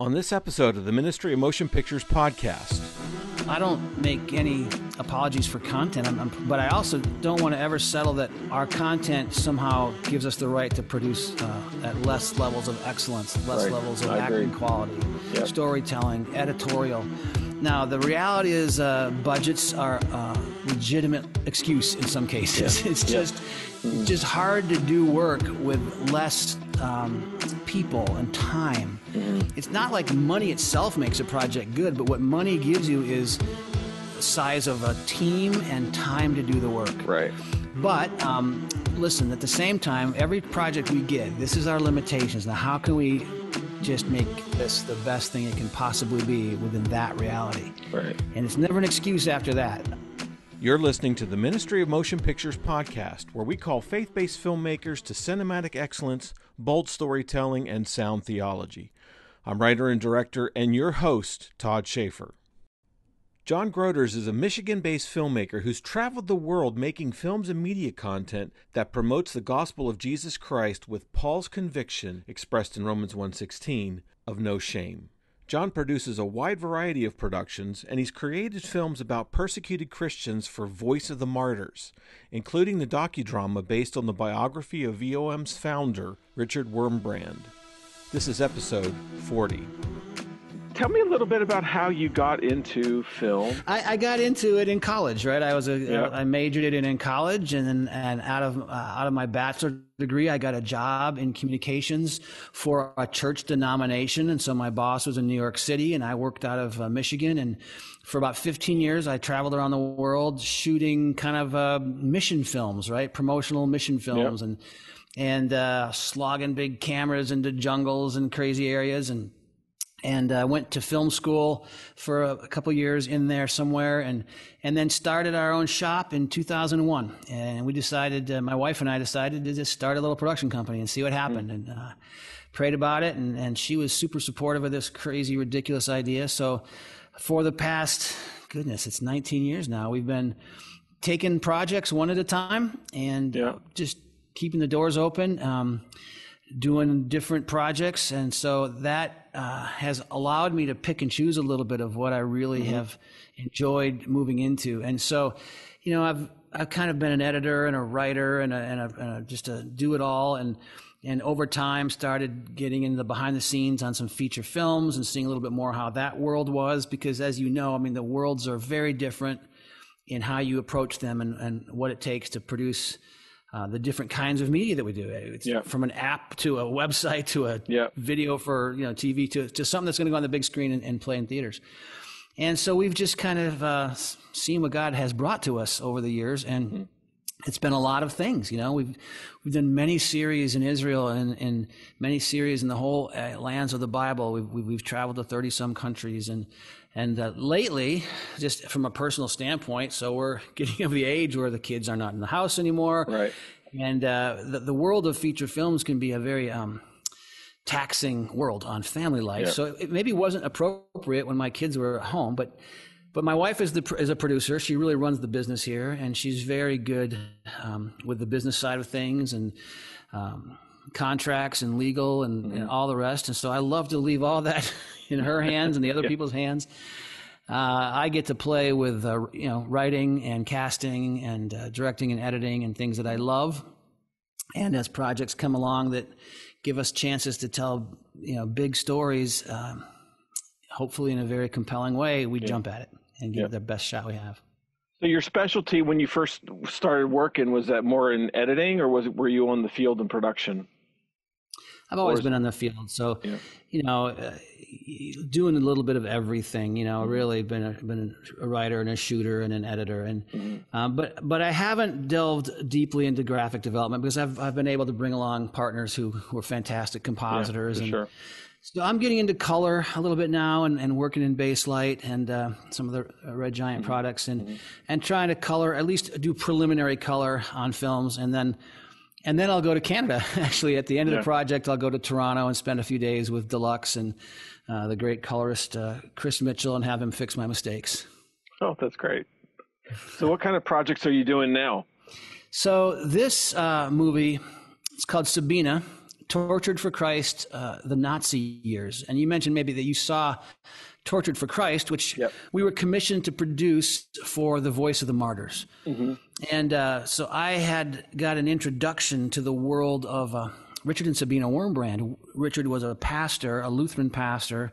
On this episode of the Ministry of Motion Pictures podcast. I don't make any apologies for content, but I also don't want to ever settle that our content somehow gives us the right to produce at less levels of excellence, less levels of acting quality, storytelling, editorial. Now, the reality is budgets are a legitimate excuse in some cases. It's just hard to do work with less people and time. It's not like money itself makes a project good, but what money gives you is the size of a team and time to do the work. Right. But listen, at the same time, every project we get, this is our limitations. Now, how can we just make this the best thing it can possibly be within that reality? Right. And it's never an excuse after that. You're listening to the Ministry of Motion Pictures podcast, where we call faith-based filmmakers to cinematic excellence, bold storytelling, and sound theology. I'm writer and director and your host, Todd Schaefer. John Grooters is a Michigan-based filmmaker who's traveled the world making films and media content that promotes the gospel of Jesus Christ with Paul's conviction, expressed in Romans 1:16, of no shame. John produces a wide variety of productions, and he's created films about persecuted Christians for Voice of the Martyrs, including the docudrama based on the biography of VOM's founder, Richard Wurmbrand. This is episode 40. Tell me a little bit about how you got into film. I got into it in college, right? I majored in it in college, and out of my bachelor degree, I got a job in communications for a church denomination. And so my boss was in New York City, and I worked out of Michigan. And for about 15 years, I traveled around the world shooting kind of mission films, right? Promotional mission films, and slogging big cameras into jungles and crazy areas, and went to film school for a couple years in there somewhere, and then started our own shop in 2001. And we decided, my wife and I decided to just start a little production company and see what happened, and prayed about it, and she was super supportive of this crazy, ridiculous idea. So for the past, it's 19 years now, we've been taking projects one at a time and just keeping the doors open, doing different projects. And so that has allowed me to pick and choose a little bit of what I really have enjoyed moving into. And so, I've kind of been an editor and a writer and just a do it all. And over time started getting into the behind the scenes on some feature films and seeing a little bit more how that world was, because as you know, the worlds are very different in how you approach them and what it takes to produce the different kinds of media that we do. It's from an app to a website to a video for TV to something that's going to go on the big screen and play in theaters. And so we've just kind of seen what God has brought to us over the years, and it's been a lot of things. We've done many series in Israel and many series in the whole lands of the Bible. We've traveled to 30 some countries, and lately, just from a personal standpoint, so we're getting of the age where the kids are not in the house anymore. Right. And the world of feature films can be a very taxing world on family life. Yeah. So it maybe wasn't appropriate when my kids were at home, but my wife is a producer. She really runs the business here, and she's very good with the business side of things and contracts and legal and all the rest. And so I love to leave all that in her hands and the other people's hands. I get to play with writing and casting and directing and editing and things that I love. And as projects come along that give us chances to tell big stories, hopefully in a very compelling way, we jump at it and give it the best shot we have. So your specialty when you first started working, was that more in editing, or were you on the field in production? I've always been on the field, so doing a little bit of everything. Really been a writer and a shooter and an editor, and but I haven't delved deeply into graphic development because I've been able to bring along partners who are fantastic compositors, and so I'm getting into color a little bit now, and working in base light and some of the Red Giant products, and trying to color, at least do preliminary color on films, and then I'll go to Canada. Actually, at the end of the project, I'll go to Toronto and spend a few days with Deluxe and the great colorist Chris Mitchell, and have him fix my mistakes. Oh, that's great. So what kind of projects are you doing now? So this movie, it's called Sabine, Tortured for Christ, the Nazi years. And you mentioned maybe that you saw Tortured for Christ, which we were commissioned to produce for the Voice of the Martyrs. Mm-hmm. And so I had got an introduction to the world of Richard and Sabine Wormbrand. Richard was a pastor, a Lutheran pastor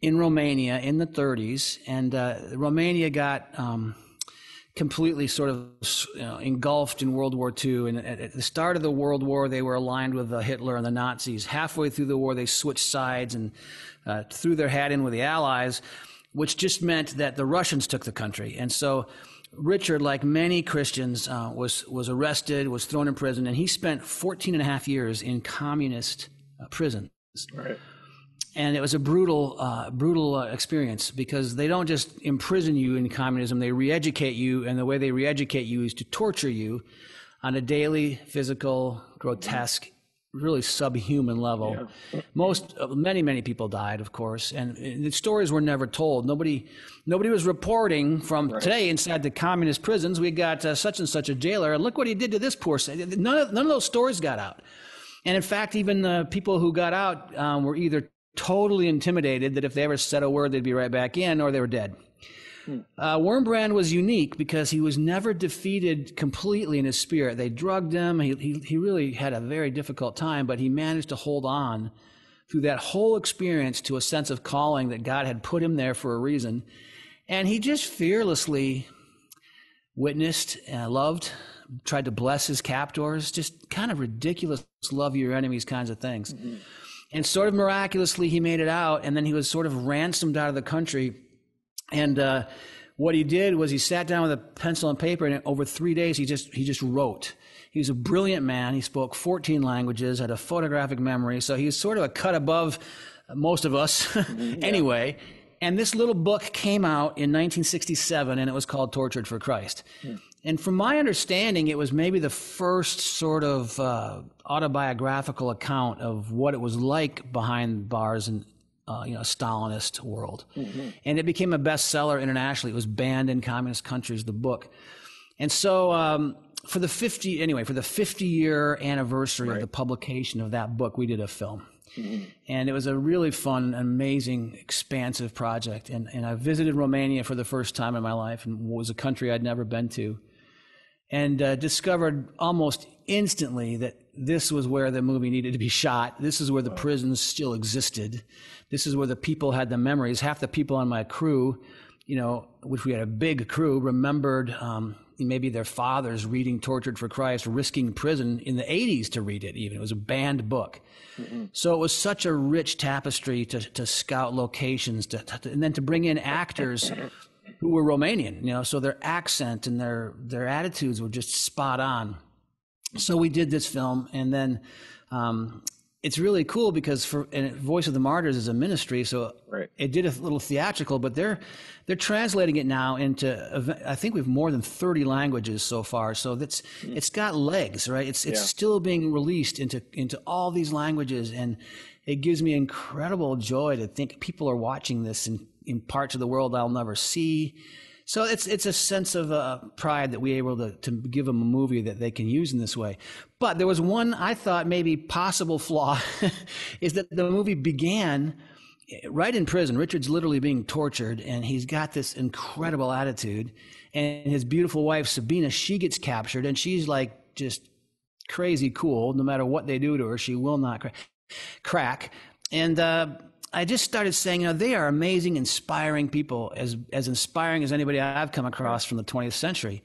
in Romania in the 30s. And Romania got completely sort of engulfed in World War II. And at the start of the World War, they were aligned with Hitler and the Nazis. Halfway through the war, they switched sides and threw their hat in with the Allies, which just meant that the Russians took the country. And so Richard, like many Christians, was arrested, was thrown in prison, and he spent 14 and a half years in communist prisons. Right. And it was a brutal experience, because they don't just imprison you in communism, they re-educate you, and the way they re-educate you is to torture you on a daily, physical, grotesque, really subhuman level. Yeah. Many people died, of course, and the stories were never told. Nobody was reporting from today inside the communist prisons, we got such and such a jailer, and look what he did to this poor. None of those stories got out. And in fact, even the people who got out were either totally intimidated that if they ever said a word, they'd be right back in, or they were dead. Wurmbrand was unique because he was never defeated completely in his spirit. They drugged him. He really had a very difficult time, but he managed to hold on through that whole experience to a sense of calling that God had put him there for a reason. And he just fearlessly witnessed and loved, tried to bless his captors, just kind of ridiculous love your enemies kinds of things. Mm-hmm. And sort of miraculously, he made it out, and then he was sort of ransomed out of the country. And what he did was he sat down with a pencil and paper, and over 3 days, he just wrote. He was a brilliant man. He spoke 14 languages, had a photographic memory, so he was sort of a cut above most of us anyway. And this little book came out in 1967, and it was called Tortured for Christ. Yeah. And from my understanding, it was maybe the first sort of autobiographical account of what it was like behind bars in a Stalinist world. Mm-hmm. And it became a bestseller internationally. It was banned in communist countries, the book. And so for the 50-year anniversary of the publication of that book, we did a film. Mm-hmm. And it was a really fun, amazing, expansive project. And I visited Romania for the first time in my life, and it was a country I'd never been to. And discovered almost instantly that this was where the movie needed to be shot. This is where the prisons still existed. This is where the people had the memories. Half the people on my crew, which we had a big crew, remembered maybe their fathers reading Tortured for Christ, risking prison in the 80s to read it even. It was a banned book. Mm-hmm. So it was such a rich tapestry to scout locations, and then to bring in actors who were Romanian, so their accent and their attitudes were just spot on. So we did this film, and then it's really cool because Voice of the Martyrs is a ministry, so it did a little theatrical, but they're translating it now into, I think we've more than 30 languages so far. So it's got legs, right? It's still being released into all these languages, and it gives me incredible joy to think people are watching this in parts of the world I'll never see. So it's a sense of pride that we're able to give them a movie that they can use in this way. But there was one, I thought, maybe possible flaw, is that the movie began right in prison. Richard's literally being tortured, and he's got this incredible attitude. And his beautiful wife, Sabine, she gets captured, and she's like just crazy cool. No matter what they do to her, she will not crack. And I just started saying, they are amazing, inspiring people, as inspiring as anybody I've come across from the 20th century.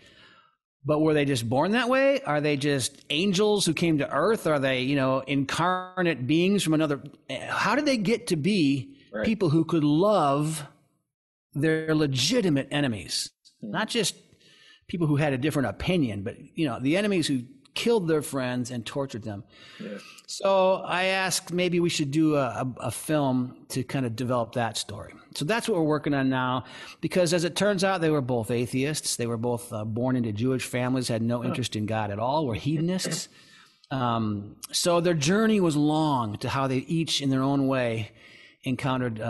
But were they just born that way? Are they just angels who came to earth? Are they, incarnate beings from another? How did they get to be people who could love their legitimate enemies? Not just people who had a different opinion, but, the enemies who killed their friends and tortured them. Yeah. So I asked maybe we should do a film to kind of develop that story. So that's what we're working on now, because as it turns out, they were both atheists. They were both born into Jewish families, had no interest in God at all, were hedonists. So their journey was long to how they each in their own way encountered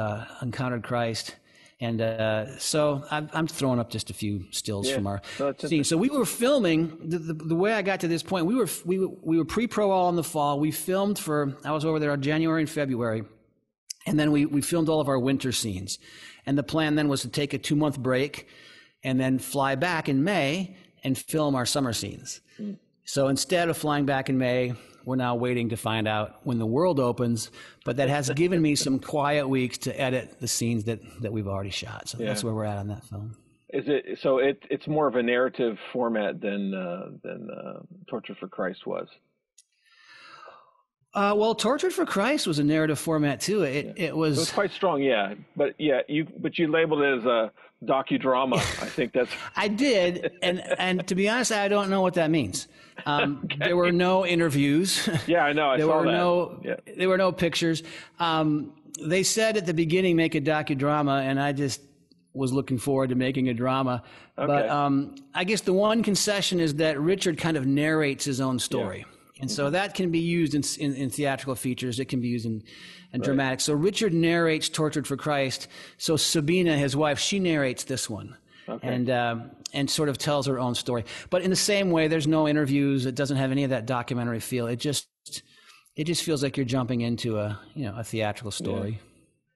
Christ. And so I'm throwing up just a few stills from our scene. So we were filming. The way I got to this point, we were pre-pro all in the fall. We filmed I was over there on January and February, and then we filmed all of our winter scenes. And the plan then was to take a 2-month break, and then fly back in May and film our summer scenes. So instead of flying back in May, we're now waiting to find out when the world opens, but that has given me some quiet weeks to edit the scenes that we've already shot. So that's where we're at on that film. Is it so? It's more of a narrative format than Tortured for Christ was. Well, Tortured for Christ was a narrative format too. It was quite strong, But you labeled it as a docudrama. I think that's. I did, and to be honest, I don't know what that means. Okay. There were no interviews. Yeah, I know. There were no pictures. They said at the beginning, make a docudrama, and I just was looking forward to making a drama. Okay. But I guess the one concession is that Richard kind of narrates his own story. Yeah. And so that can be used in theatrical features. It can be used in dramatic. So Richard narrates Tortured for Christ. So Sabine, his wife, she narrates this one. Okay. And sort of tells her own story. But in the same way, there's no interviews. It doesn't have any of that documentary feel. It just feels like you're jumping into a theatrical story. Yeah.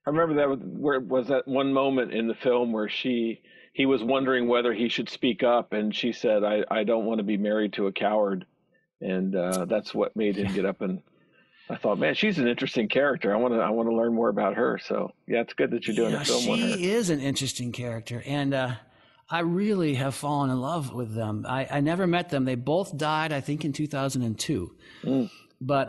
I remember where was that one moment in the film where he was wondering whether he should speak up, and she said, I don't want to be married to a coward. And that's what made him get up. And I thought, man, she's an interesting character. I want to learn more about her. So yeah, it's good that you're doing a film on her. She is an interesting character, and I really have fallen in love with them. I never met them. They both died, I think, in 2002. But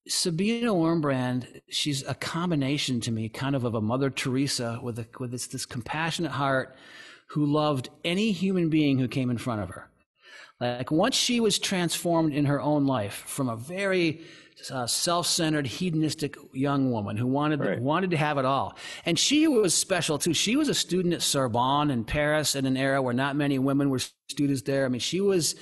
Sabine Wormbrand, she's a combination to me, kind of a Mother Teresa with this compassionate heart, who loved any human being who came in front of her. Like once she was transformed in her own life from a very self-centered, hedonistic young woman who wanted to have it all. And she was special too. She was a student at Sorbonne in Paris in an era where not many women were students there. I mean, she was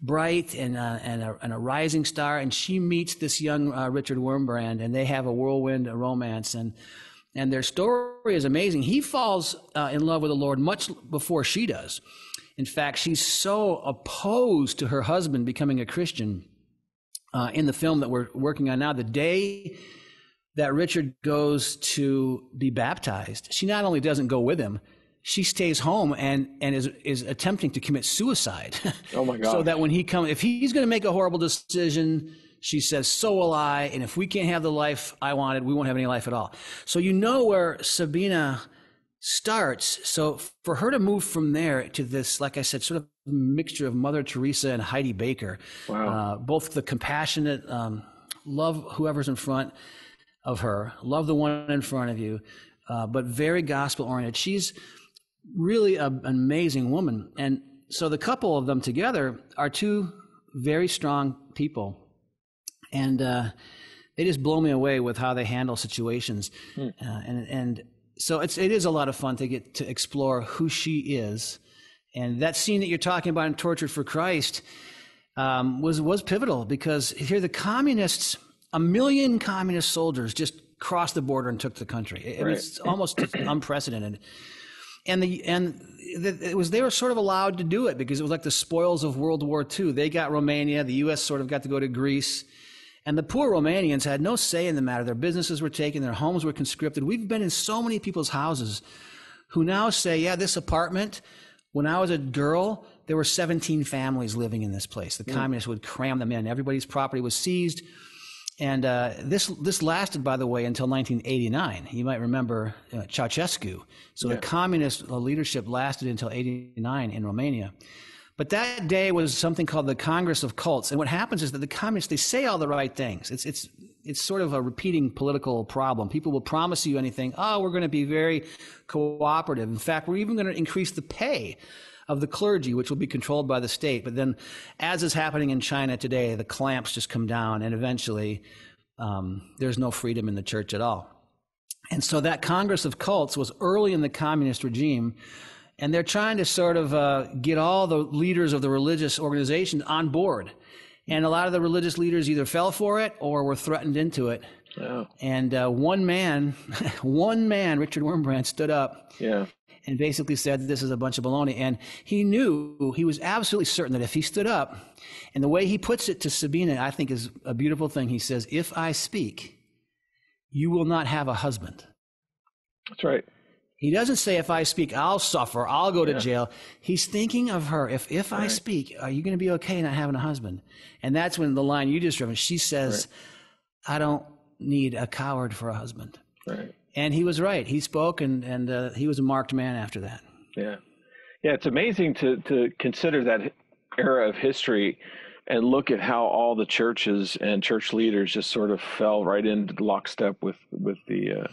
bright and a rising star. And she meets this young Richard Wurmbrand, and they have a whirlwind romance. And their story is amazing. He falls in love with the Lord much before she does. In fact, she's so opposed to her husband becoming a Christian in the film that we're working on now. The day that Richard goes to be baptized, she not only doesn't go with him, she stays home and is attempting to commit suicide. Oh my God! So that when if he's going to make a horrible decision, she says, so will I. And if we can't have the life I wanted, we won't have any life at all. So you know where Sabine starts. So for her to move from there to this, like I said, sort of mixture of Mother Teresa and Heidi Baker, both the compassionate, love whoever's in front of her, love the one in front of you, but very gospel oriented. She's really an amazing woman. And so the couple of them together are two very strong people. And they just blow me away with how they handle situations. And so it is a lot of fun to get to explore who she is. And that scene that you're talking about in Tortured for Christ was pivotal, because here the communists, 1 million communist soldiers just crossed the border and took the country. It was almost unprecedented. And they were sort of allowed to do it because it was like the spoils of World War II. They got Romania. The U.S. sort of got to go to Greece. And the poor Romanians had no say in the matter. Their businesses were taken. Their homes were conscripted. We've been in so many people's houses who now say, yeah, this apartment, when I was a girl, there were 17 families living in this place. The communists would cram them in. Everybody's property was seized. And this lasted, by the way, until 1989. You might remember Ceausescu. So the communist leadership lasted until 89 in Romania. But that day was something called the Congress of Cults. And what happens is that the communists, they say all the right things. It's sort of a repeating political problem. People will promise you anything. Oh, we're going to be very cooperative. In fact, we're even going to increase the pay of the clergy, which will be controlled by the state. But then, as is happening in China today, the clamps just come down, and eventually there's no freedom in the church at all. And so that Congress of Cults was early in the communist regime, and they're trying to sort of get all the leaders of the religious organizations on board. And a lot of the religious leaders either fell for it or were threatened into it. Oh. And one man, Richard Wurmbrand, stood up and basically said, this is a bunch of baloney. And he was absolutely certain that if he stood up, and the way he puts it to Sabine, I think is a beautiful thing. He says, if I speak, you will not have a husband. That's right. He doesn't say, if I speak, I'll suffer, I'll go to jail. He's thinking of her. If I speak, are you going to be okay not having a husband? And that's when the line you just referenced, she says, I don't need a coward for a husband. Right. And he was right. He spoke, and he was a marked man after that. Yeah. Yeah, it's amazing to consider that era of history and look at how all the churches and church leaders just sort of fell right into lockstep with the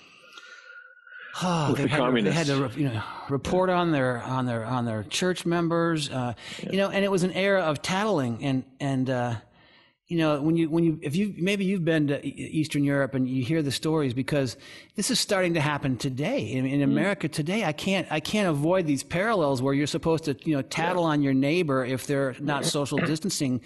communists. They had to, report on their church members, and it was an era of tattling, and if you've been to Eastern Europe and you hear the stories, because this is starting to happen today in America today. I can't avoid these parallels where you're supposed to tattle on your neighbor if they're not social distancing.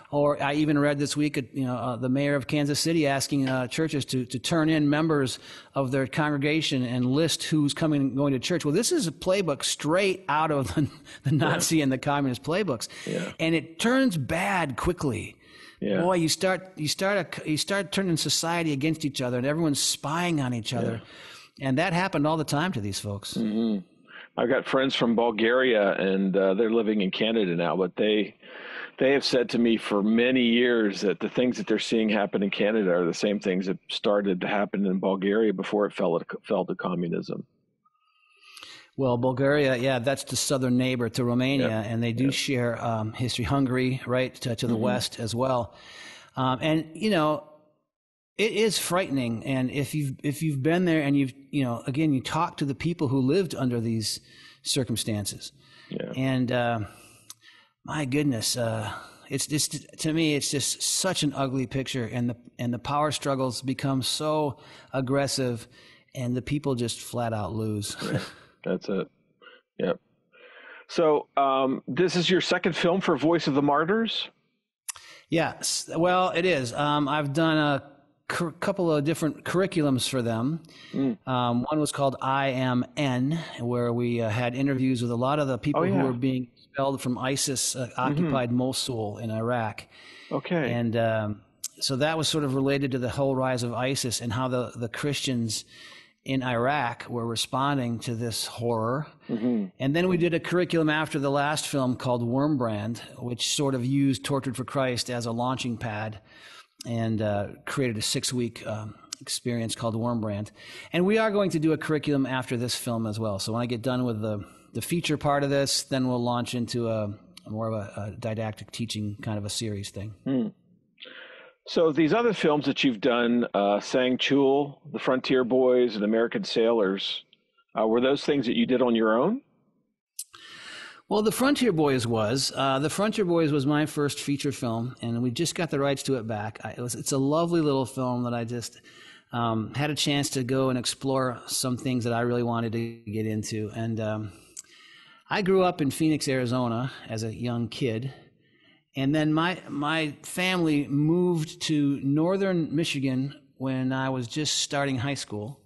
Or I even read this week, the mayor of Kansas City asking churches to turn in members of their congregation and list who's coming and going to church. Well, this is a playbook straight out of the Nazi and the communist playbooks, and it turns bad quickly. Yeah. Boy, you start turning society against each other, and everyone's spying on each other, and that happened all the time to these folks. Mm-hmm. I've got friends from Bulgaria, and they're living in Canada now, but they have said to me for many years that the things that they're seeing happen in Canada are the same things that started to happen in Bulgaria before it fell to communism. Well, Bulgaria, that's the southern neighbor to Romania, and they do share history. Hungary, right, to the west as well. And it is frightening. And if you've been there and you talk to the people who lived under these circumstances, and my goodness, it's just, to me, it's just such an ugly picture, and the power struggles become so aggressive, and the people just flat out lose. Right. That's it. Yep. So this is your second film for Voice of the Martyrs? Yes. Well, it is. I've done a couple of different curriculums for them. One was called I Am N, where we had interviews with a lot of the people who were being expelled from ISIS-occupied Mosul in Iraq. Okay. And so that was sort of related to the whole rise of ISIS and how the Christians in Iraq were responding to this horror. And then we did a curriculum after the last film called Wurmbrand, which sort of used Tortured for Christ as a launching pad and created a 6-week experience called Wurmbrand. And we are going to do a curriculum after this film as well. So when I get done with the feature part of this, then we'll launch into a more of a didactic teaching kind of a series thing. So these other films that you've done, Songchul, The Frontier Boys, and American Sailors, were those things that you did on your own? Well, The Frontier Boys was. The Frontier Boys was my first feature film, and we just got the rights to it back. It's a lovely little film that I just had a chance to go and explore some things that I really wanted to get into. And I grew up in Phoenix, Arizona as a young kid. And then my family moved to northern Michigan when I was just starting high school.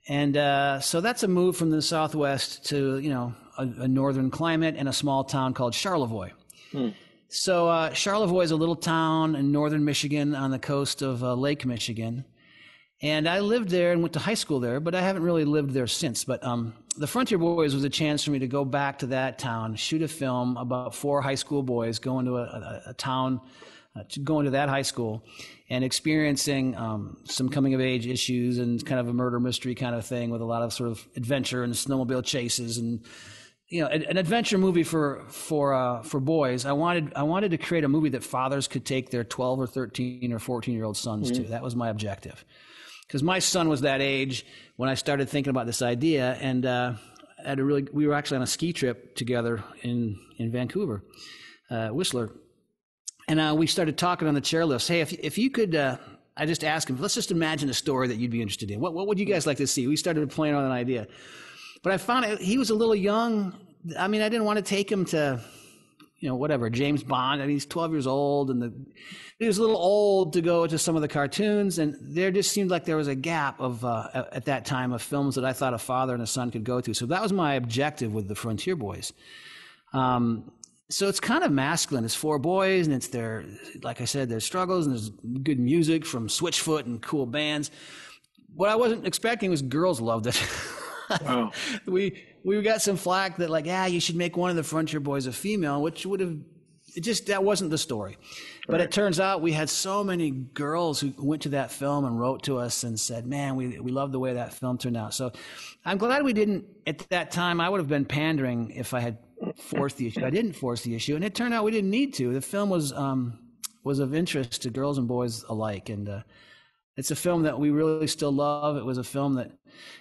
And so that's a move from the Southwest to, a northern climate and a small town called Charlevoix. So Charlevoix is a little town in northern Michigan on the coast of Lake Michigan. And I lived there and went to high school there, but I haven't really lived there since. But The Frontier Boys was a chance for me to go back to that town, shoot a film about 4 high school boys going to a town, going to that high school and experiencing some coming-of-age issues and kind of a murder mystery kind of thing with a lot of sort of adventure and snowmobile chases and, an adventure movie for boys. I wanted to create a movie that fathers could take their 12 or 13 or 14-year-old sons to. That was my objective. Because my son was that age when I started thinking about this idea, and we were actually on a ski trip together in Vancouver, Whistler, and we started talking on the chairlifts. Hey, if you could, I just asked him, let's just imagine a story that you'd be interested in. What would you guys like to see? We started playing on an idea, but I found he was a little young. I mean, I didn't want to take him to, whatever, James Bond, and he's 12 years old, and he was a little old to go to some of the cartoons, and there just seemed like there was a gap of at that time of films that I thought a father and a son could go to. So that was my objective with the Frontier Boys. So it's kind of masculine. It's 4 boys, and it's their, like I said, their struggles, and there's good music from Switchfoot and cool bands. What I wasn't expecting was girls loved it. Wow. We got some flack that like, you should make one of the Frontier Boys a female, which would have, that wasn't the story. But it turns out we had so many girls who went to that film and wrote to us and said, man, we love the way that film turned out. So I'm glad we didn't, at that time, I would have been pandering if I had forced the issue. I didn't force the issue, and it turned out we didn't need to. The film was of interest to girls and boys alike, and it's a film that we really still love. It was a film that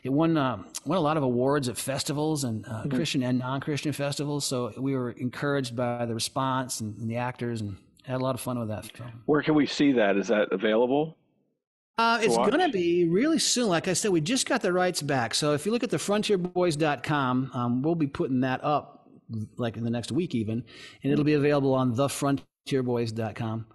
it won a lot of awards at festivals and Christian and non-Christian festivals. So we were encouraged by the response and the actors, and had a lot of fun with that film. Where can we see that? Is that available? It's going to be really soon. Like I said, we just got the rights back. So if you look at the frontierboys.com, we'll be putting that up like in the next week even, and it'll be available on thefrontierboys.com.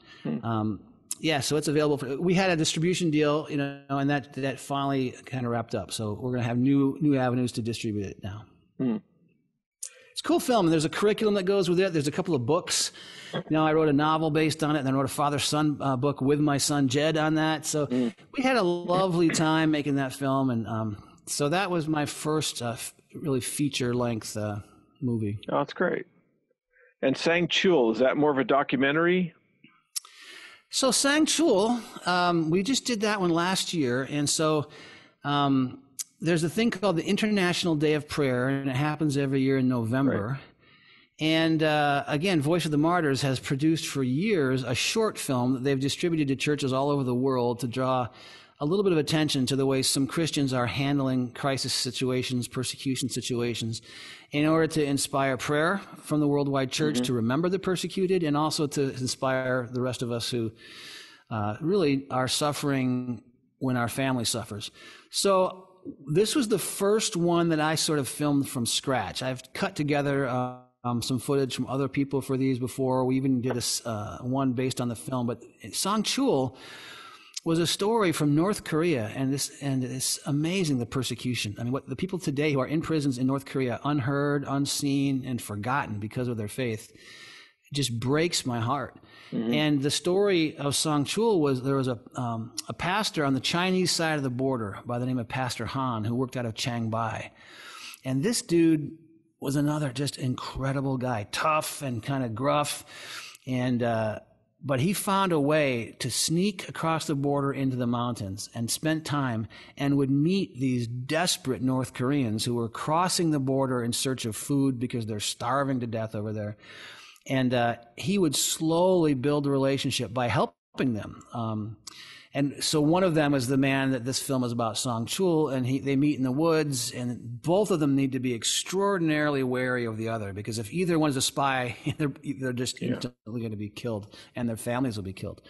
So it's available. We had a distribution deal, and that finally kind of wrapped up. So we're going to have new avenues to distribute it now. It's a cool film, and there's a curriculum that goes with it. There's a couple of books. I wrote a novel based on it, and then I wrote a father-son book with my son Jed on that. So we had a lovely time making that film, and so that was my first really feature-length movie. Oh, that's great. And Songchul, is that more of a documentary? So Songchul, we just did that one last year, and so there's a thing called the International Day of Prayer, and it happens every year in November. Right. And again, Voice of the Martyrs has produced for years a short film that they've distributed to churches all over the world to draw a little bit of attention to the way some Christians are handling crisis situations, persecution situations, in order to inspire prayer from the worldwide church to remember the persecuted, and also to inspire the rest of us who really are suffering when our family suffers. So this was the first one that I sort of filmed from scratch. I've cut together some footage from other people for these before. We even did one based on the film, but Songchul was a story from North Korea, and it's amazing, the persecution. I mean, what the people today who are in prisons in North Korea, unheard, unseen, and forgotten because of their faith, just breaks my heart. And the story of Songchul was there was a pastor on the Chinese side of the border by the name of Pastor Han, who worked out of Chiang-Mai. And this dude was another just incredible guy, tough and kind of gruff, but he found a way to sneak across the border into the mountains and spent time and would meet these desperate North Koreans who were crossing the border in search of food because they're starving to death over there. And he would slowly build a relationship by helping them. And so one of them is the man that this film is about, Songchul, and they meet in the woods, and both of them need to be extraordinarily wary of the other, because if either one is a spy, they're just instantly going to be killed, and their families will be killed.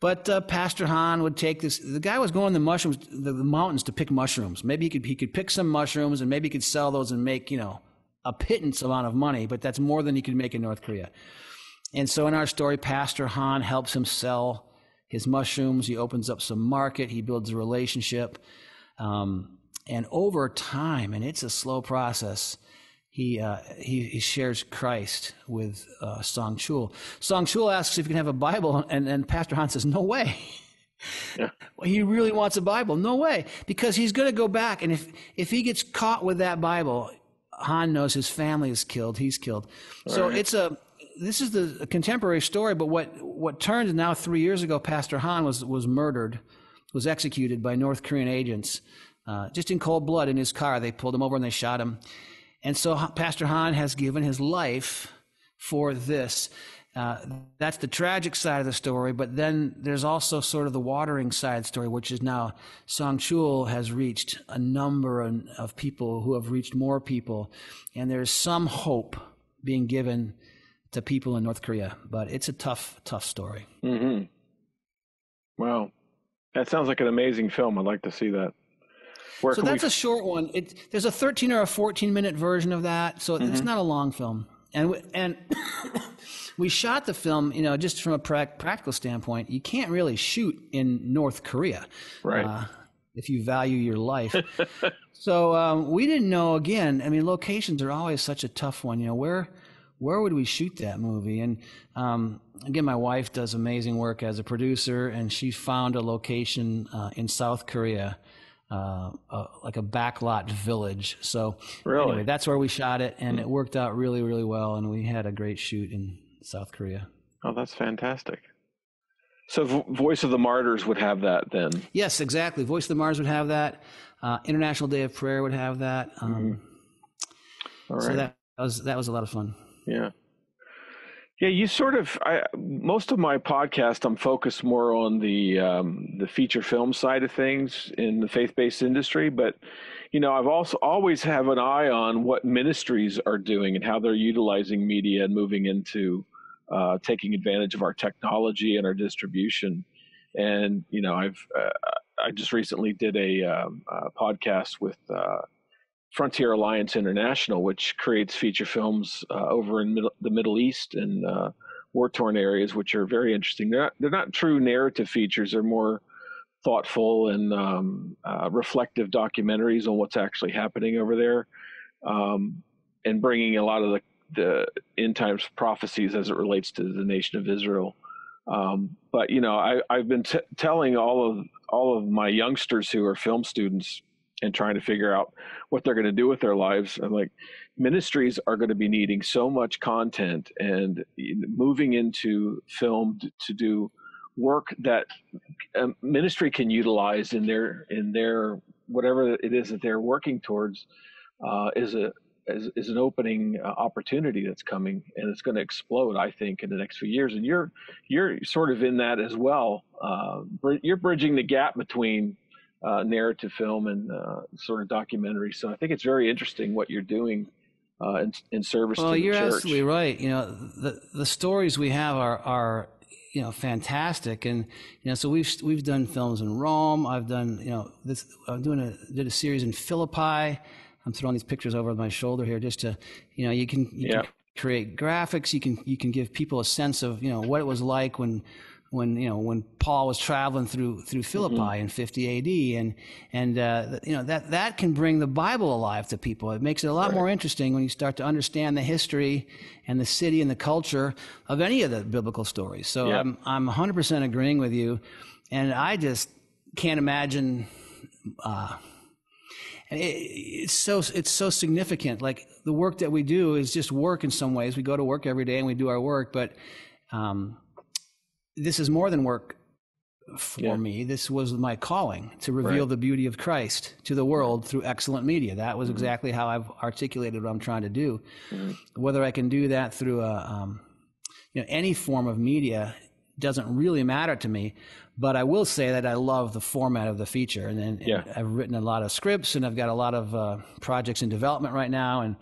But Pastor Han would take this. The guy was going to the mountains to pick mushrooms. Maybe he could pick some mushrooms, and maybe he could sell those and make a pittance amount of money, but that's more than he could make in North Korea. And so in our story, Pastor Han helps him sell his mushrooms. He opens up some market. He builds a relationship. And over time, and it's a slow process, he shares Christ with Songchul. Songchul asks if he can have a Bible, and Pastor Han says, no way. Yeah. He really wants a Bible. No way. Because he's going to go back, and if he gets caught with that Bible, Han knows his family is killed. He's killed. All so right. This is a contemporary story, but what turned now 3 years ago, Pastor Han was murdered, was executed by North Korean agents, just in cold blood in his car. They pulled him over and they shot him. And so Pastor Han has given his life for this. That's the tragic side of the story, but then there's also sort of the watering side of the story, which is now Songchul has reached a number of people who have reached more people, and there's some hope being given to people in North Korea, but it's a tough story. Mm-hmm. Wow. That sounds like an amazing film. I'd like to see that. So that's a short one. There's a 13 or a 14-minute version of that, so it's not a long film. and we shot the film, just from a practical standpoint. You can't really shoot in North Korea, right? If you value your life. So we didn't know. Again, I mean, locations are always such a tough one. Where would we shoot that movie? And again, my wife does amazing work as a producer, and she found a location in South Korea, like a backlot village. So anyway, that's where we shot it, and it worked out really, really well, and we had a great shoot in South Korea. Oh, that's fantastic. So Voice of the Martyrs would have that then? Yes, exactly. Voice of the Martyrs would have that. International Day of Prayer would have that. All right. So that was a lot of fun. Yeah. Yeah, you sort of. Most of my podcast, I'm focused more on the feature film side of things in the faith-based industry. But I've also always have an eye on what ministries are doing and how they're utilizing media and moving into taking advantage of our technology and our distribution. And I just recently did a podcast with Frontier Alliance International, which creates feature films over in the Middle East and war-torn areas, which are very interesting. They're not true narrative features. They're more thoughtful and reflective documentaries on what's actually happening over there, and bringing a lot of the end times prophecies as it relates to the nation of Israel. But I've been telling all of my youngsters who are film students and trying to figure out what they're going to do with their lives. I'm like, ministries are going to be needing so much content and moving into film to do work that ministry can utilize in their whatever it is that they're working towards, is an opening opportunity that's coming, and it's going to explode, I think, in the next few years. And you're sort of in that as well. You're bridging the gap between narrative film and sort of documentary. So I think it's very interesting what you're doing in service to the church. Well, you're absolutely right. The stories we have are fantastic, and so we've done films in Rome. I've done did a series in Philippi. I'm throwing these pictures over my shoulder here just to you can create graphics. You can give people a sense of what it was like when Paul was traveling through Philippi in 50 AD, and that can bring the Bible alive to people. It makes it a lot more interesting when you start to understand the history and the city and the culture of any of the biblical stories. So I'm 100% agreeing with you, and I just can't imagine. It's so significant. Like, the work that we do is just work in some ways. We go to work every day and we do our work, but this is more than work for me. This was my calling to reveal the beauty of Christ to the world through excellent media. That was exactly how I've articulated what I'm trying to do. Whether I can do that through any form of media doesn't really matter to me, but I will say that I love the format of the feature, and I've written a lot of scripts, and I've got a lot of projects in development right now, and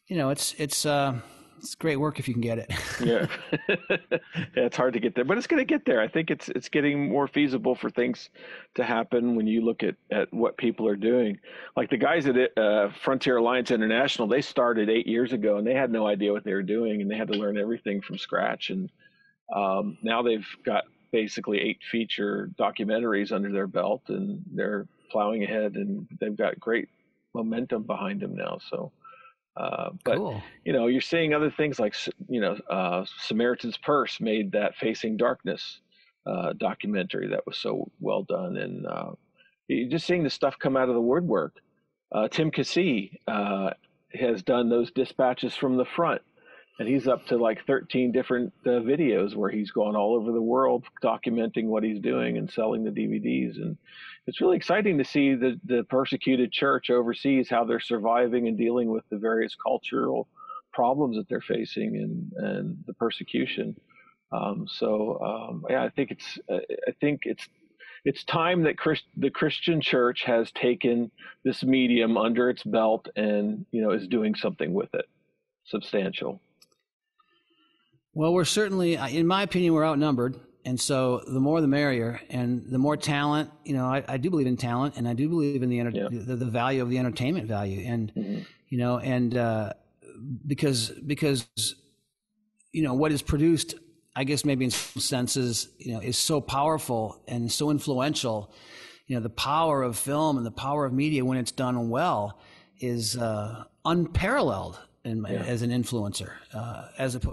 it's great work if you can get it. Yeah, it's hard to get there, but it's going to get there. I think it's getting more feasible for things to happen when you look at what people are doing. Like the guys at Frontier Alliance International, they started 8 years ago, and they had no idea what they were doing, and they had to learn everything from scratch. And now they've got basically 8 feature documentaries under their belt, and they're plowing ahead, and they've got great momentum behind them now. So. But cool. You're seeing other things like Samaritan's Purse made that Facing Darkness documentary that was so well done, and you're just seeing the stuff come out of the woodwork. Tim Casey has done those Dispatches from the Front, and he's up to like 13 different videos where he's gone all over the world documenting what he's doing and selling the DVDs. And it's really exciting to see the persecuted church overseas, how they're surviving and dealing with the various cultural problems that they're facing and the persecution. I think it's time that the Christian church has taken this medium under its belt and is doing something with it substantial. Well, we're certainly, in my opinion, we're outnumbered. And so the more the merrier, and the more talent, I do believe in talent, and I do believe in the value of the entertainment value. And, because what is produced, I guess maybe in some senses, is so powerful and so influential. The power of film and the power of media when it's done well is unparalleled as an influencer,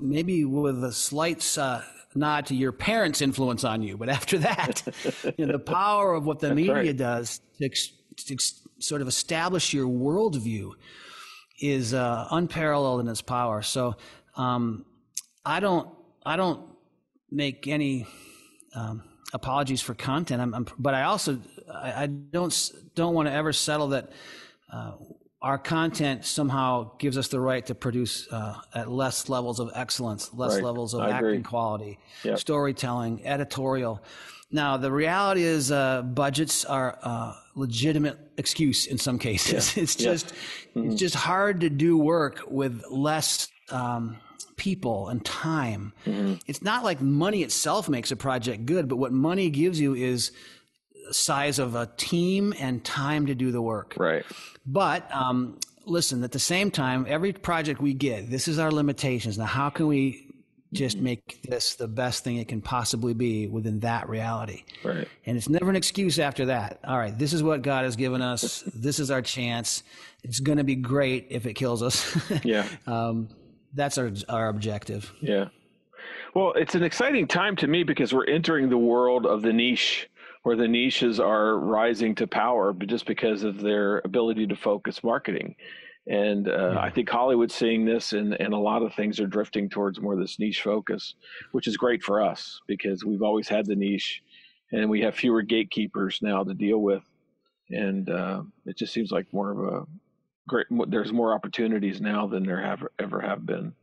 maybe with a slight nod to your parents' influence on you. But after that, the power of what the media does to sort of establish your worldview is unparalleled in its power. So I don't make any apologies for content. But I also I don't want to ever settle that our content somehow gives us the right to produce at less levels of excellence, less levels of acting quality, storytelling, editorial. Now, the reality is budgets are a legitimate excuse in some cases. It's just hard to do work with less people and time. It's not like money itself makes a project good, but what money gives you is size of a team and time to do the work. Right. But listen, at the same time, every project we get, this is our limitations. Now, how can we just make this the best thing it can possibly be within that reality? Right. And it's never an excuse after that. All right, this is what God has given us. This is our chance. It's going to be great if it kills us. That's our objective. Yeah. Well, it's an exciting time to me because we're entering the world of the niche, where the niches are rising to power just because of their ability to focus marketing. And I think Hollywood's seeing this, and a lot of things are drifting towards more of this niche focus, which is great for us because we've always had the niche, and we have fewer gatekeepers now to deal with. And it just seems like more of a there's more opportunities now than there ever have been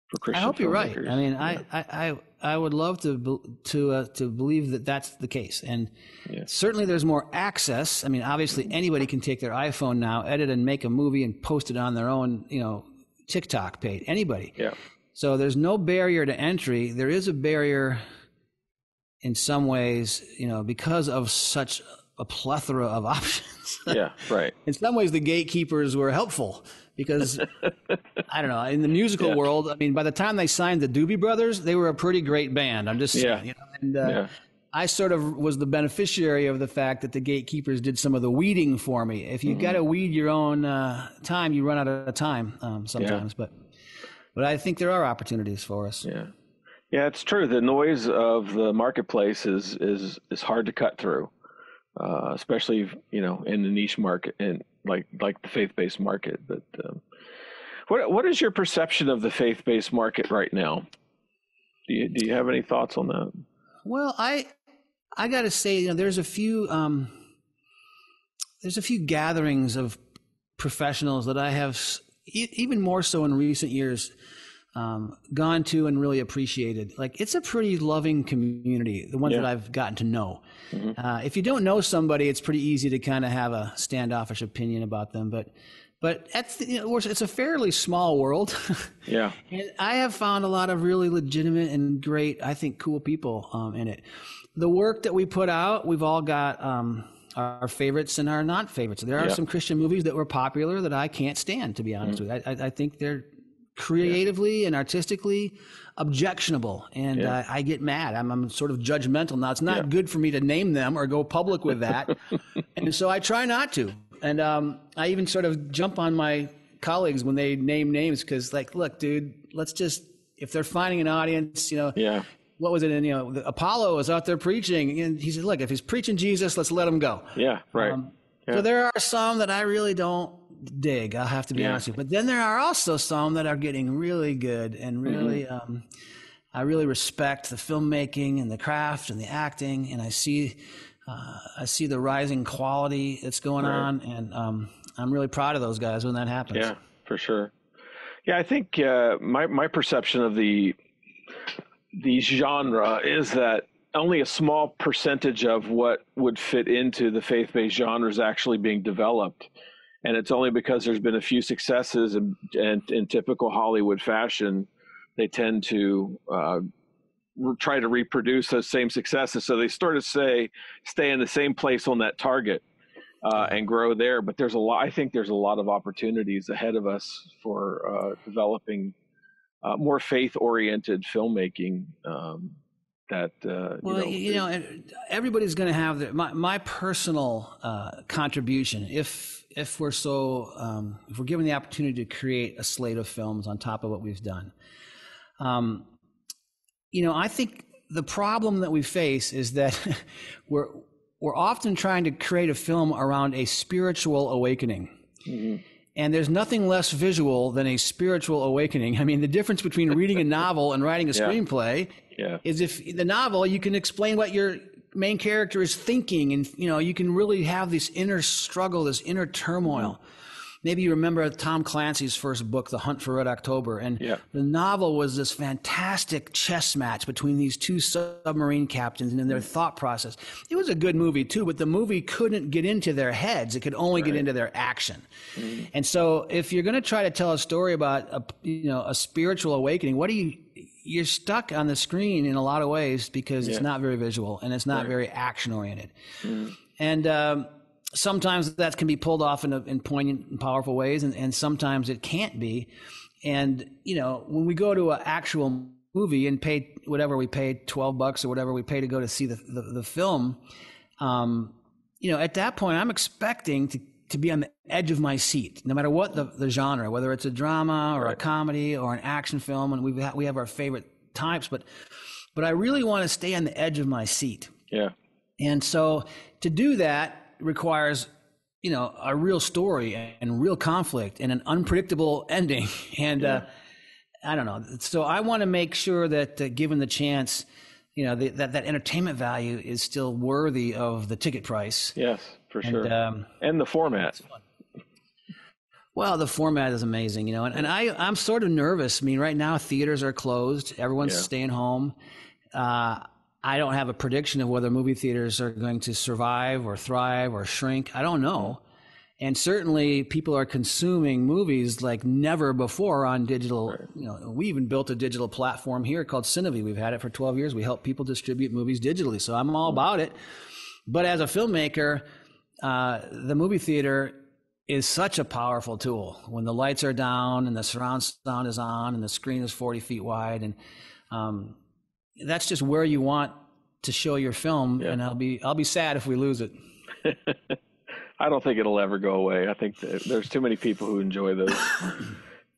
for Christian filmmakers. I hope you're right. I mean, I would love to believe that that's the case. And certainly there's more access. I mean, obviously anybody can take their iPhone now, edit and make a movie and post it on their own, TikTok page. Anybody. Yeah. So there's no barrier to entry. There is a barrier in some ways, because of such a plethora of options. Yeah, right. In some ways, the gatekeepers were helpful because, I don't know, in the musical world, I mean, by the time they signed the Doobie Brothers, they were a pretty great band. I'm just saying, I sort of was the beneficiary of the fact that the gatekeepers did some of the weeding for me. If you got to weed your own time, you run out of time sometimes. But I think there are opportunities for us. Yeah, it's true. The noise of the marketplace is hard to cut through. Especially in the niche market and like the faith-based market. But what is your perception of the faith-based market right now? Do you have any thoughts on that? Well, I got to say, there's a few gatherings of professionals that I have even more so in recent years gone to and really appreciated. Like, it's a pretty loving community, the ones that I've gotten to know. If you don't know somebody, it's pretty easy to kind of have a standoffish opinion about them. But it's a fairly small world. And I have found a lot of really legitimate and great, I think, cool people in it. The work that we put out, we've all got our favorites and our not favorites. There are some Christian movies that were popular that I can't stand, to be honest with you. I think they're creatively and artistically objectionable, and I get mad. I'm sort of judgmental now. It's not good for me to name them or go public with that, and so I try not to. And I even sort of jump on my colleagues when they name names because, like, look, dude, let's just, if they're finding an audience, what was it? And Apollo was out there preaching, and he said, look, if he's preaching Jesus, let's let him go. So there are some that I really don't dig, I'll have to be honest with you. But then there are also some that are getting really good and really, I really respect the filmmaking and the craft and the acting, and I see the rising quality that's going on, and I'm really proud of those guys when that happens. Yeah, for sure. Yeah, I think my perception of the genre is that only a small percentage of what would fit into the faith-based genre is actually being developed. And it's only because there's been a few successes, and in typical Hollywood fashion, they tend to try to reproduce those same successes. So they sort of stay in the same place on that target. and grow there. But there's a lot. I think there's a lot of opportunities ahead of us for developing more faith-oriented filmmaking. Everybody's going to have my personal contribution. If we're given the opportunity to create a slate of films on top of what we've done, I think the problem that we face is that we're often trying to create a film around a spiritual awakening. Mm-hmm. And there's nothing less visual than a spiritual awakening. I mean, the difference between reading a novel and writing a screenplay is if the novel, you can explain what your main character is thinking, and you can really have this inner struggle, this inner turmoil. Mm-hmm. Maybe you remember Tom Clancy's first book, The Hunt for Red October, and the novel was this fantastic chess match between these two submarine captains and in their thought process. It was a good movie too, but the movie couldn't get into their heads. It could only get into their action. Mm-hmm. And so if you're going to try to tell a story about a spiritual awakening, you're stuck on the screen in a lot of ways because it's not very visual and it's not very action oriented. Mm-hmm. And sometimes that can be pulled off in poignant and powerful ways, and sometimes it can't be. And, when we go to an actual movie and pay whatever we pay, $12 or whatever we pay to go to see the film, at that point, I'm expecting to be on the edge of my seat, no matter what the genre, whether it's a drama or a comedy or an action film, and we have our favorite types, but I really want to stay on the edge of my seat. Yeah. And so to do that requires, a real story and real conflict and an unpredictable ending. And I don't know. So I want to make sure that given the chance, that entertainment value is still worthy of the ticket price. Yes, for sure. And the format. Well, the format is amazing, and I'm sort of nervous. I mean, right now theaters are closed. Everyone's staying home. I don't have a prediction of whether movie theaters are going to survive or thrive or shrink. I don't know. And certainly people are consuming movies like never before on digital. Right. We even built a digital platform here called Cinevy. We've had it for 12 years. We help people distribute movies digitally. So I'm all about it. But as a filmmaker, the movie theater is such a powerful tool when the lights are down and the surround sound is on and the screen is 40 feet wide. And, that's just where you want to show your film, and I'll be sad if we lose it. I don't think it'll ever go away. I think there's too many people who enjoy those.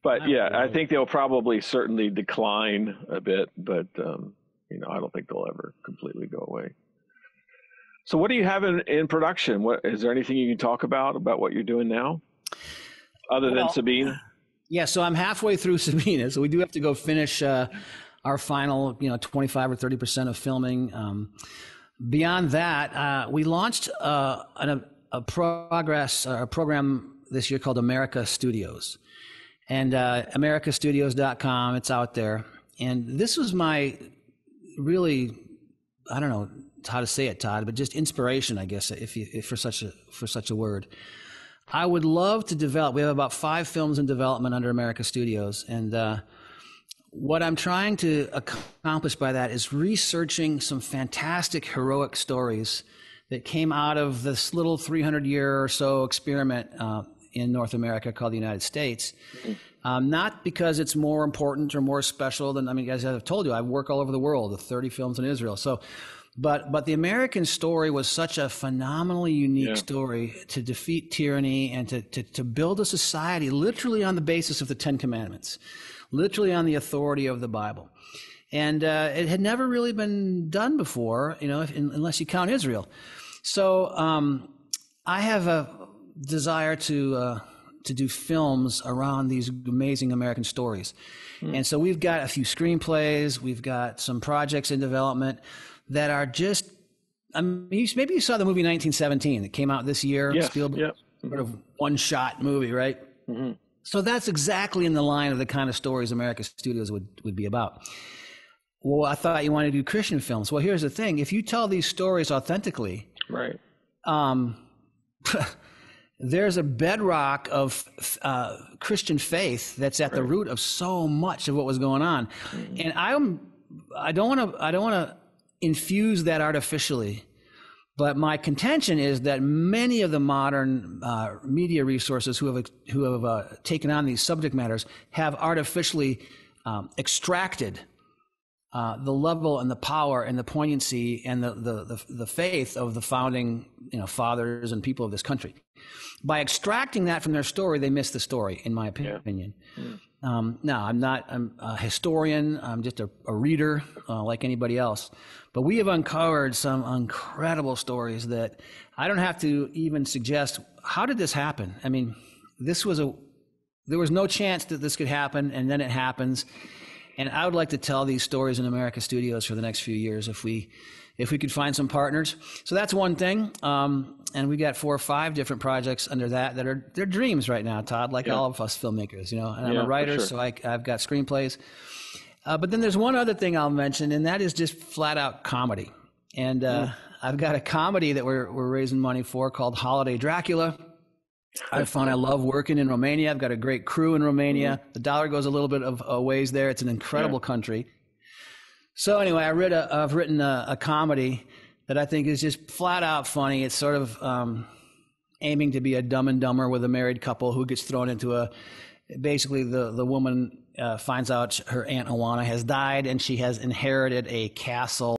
But I think they'll probably certainly decline a bit, but I don't think they'll ever completely go away. So what do you have in production? Is there anything you can talk about what you're doing now other than Sabine? Yeah, so I'm halfway through Sabine, so we do have to go finish our final, 25 or 30% of filming. Beyond that, we launched a program this year called America Studios, and americastudios.com. It's out there, and this was my really, I don't know how to say it, Todd, but just inspiration, I guess, if for such a word. I would love to develop. We have about 5 films in development under America Studios, and what I'm trying to accomplish by that is researching some fantastic heroic stories that came out of this little 300-year or so experiment in North America called the United States. Not because it's more important or more special than, as I've told you, I work all over the world with 30 films in Israel. So, but the American story was such a phenomenally unique story to defeat tyranny and to build a society literally on the basis of the 10 Commandments. Literally on the authority of the Bible. And it had never really been done before, unless you count Israel. So I have a desire to do films around these amazing American stories. And so we've got a few screenplays, we've got some projects in development that are just, maybe you saw the movie 1917 that came out this year. Yes, Spielberg, sort of one-shot movie, right? Mm-hmm. So that's exactly in the line of the kind of stories America Studios would be about. Well, I thought you wanted to do Christian films. Well, here's the thing. If you tell these stories authentically, right, there's a bedrock of Christian faith that's at the root of so much of what was going on. Mm-hmm. And I don't want to infuse that artificially. But my contention is that many of the modern media resources who have taken on these subject matters have artificially extracted the level and the power and the poignancy and the faith of the founding fathers and people of this country. By extracting that from their story, they miss the story, in my opinion. Yeah. Now, I'm a historian. I'm just a reader like anybody else. But we have uncovered some incredible stories that I don't have to even suggest, how did this happen? I mean, there was no chance that this could happen, and then it happens. And I would like to tell these stories in America Studios for the next few years if we could find some partners. So that's one thing. And we got 4 or 5 different projects under they're dreams right now, Todd, like all of us filmmakers, and I'm a writer, so I've got screenplays. But then there's one other thing I'll mention, and that is just flat out comedy. And I've got a comedy that we're raising money for called Holiday Dracula. I found I love working in Romania. I've got a great crew in Romania. The dollar goes a little bit of a ways there. It's an incredible country. So anyway, I've written a comedy that I think is just flat out funny. It's sort of aiming to be a Dumb and Dumber with a married couple who gets thrown into basically the woman finds out her Aunt Oana has died and she has inherited a castle